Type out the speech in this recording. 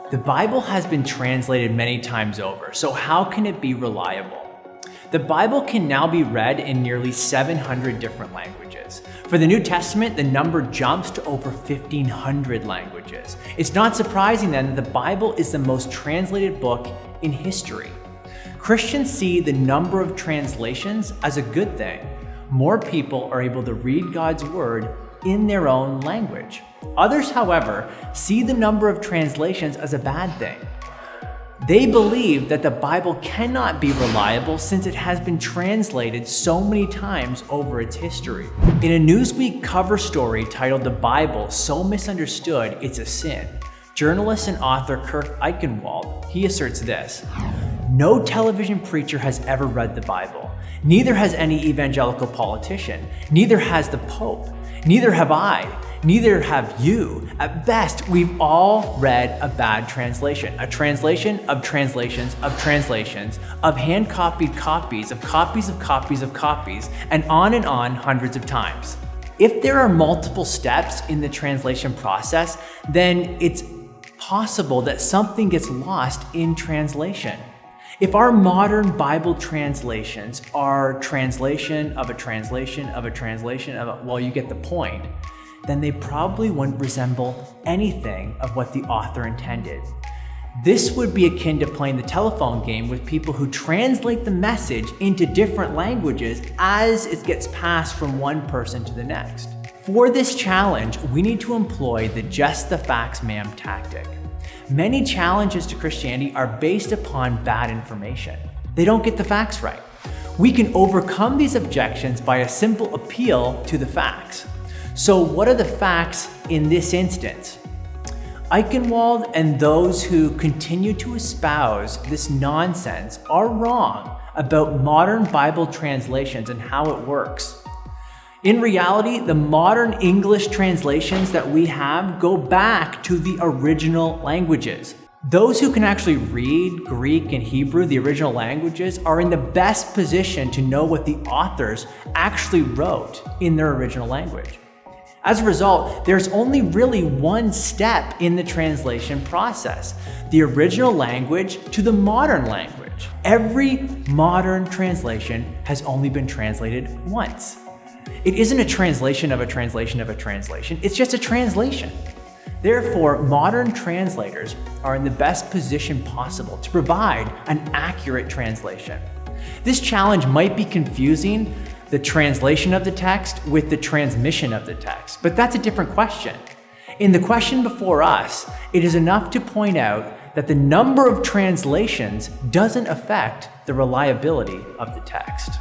The Bible has been translated many times over, so how can it be reliable? The Bible can now be read in nearly 700 different languages. For the New Testament, the number jumps to over 1,500 languages. It's not surprising then that the Bible is the most translated book in history. Christians see the number of translations as a good thing. More people are able to read God's Word in their own language. Others, however, see the number of translations as a bad thing. They believe that the Bible cannot be reliable since it has been translated so many times over its history. In a Newsweek cover story titled "The Bible So Misunderstood It's a Sin," journalist and author Kurt Eichenwald, he asserts this: "No television preacher has ever read the Bible. Neither has any evangelical politician. Neither has the Pope. Neither have I. Neither have you. At best, we've all read a bad translation, a translation of translations of translations, of hand-copied copies of copies of copies of copies, and on hundreds of times." If there are multiple steps in the translation process, then it's possible that something gets lost in translation. If our modern Bible translations are translation of a translation of a translation of well, you get the point, then they probably wouldn't resemble anything of what the author intended. This would be akin to playing the telephone game with people who translate the message into different languages as it gets passed from one person to the next. For this challenge, we need to employ the just the facts ma'am tactic. Many challenges to Christianity are based upon bad information. They don't get the facts right. We can overcome these objections by a simple appeal to the facts. So what are the facts in this instance? Eichenwald and those who continue to espouse this nonsense are wrong about modern Bible translations and how it works. In reality, the modern English translations that we have go back to the original languages. Those who can actually read Greek and Hebrew, the original languages, are in the best position to know what the authors actually wrote in their original language. As a result, there's only really one step in the translation process: the original language to the modern language. Every modern translation has only been translated once. It isn't a translation of a translation of a translation, it's just a translation. Therefore, modern translators are in the best position possible to provide an accurate translation. This challenge might be confusing the translation of the text with the transmission of the text, but that's a different question. In the question before us, it is enough to point out that the number of translations doesn't affect the reliability of the text.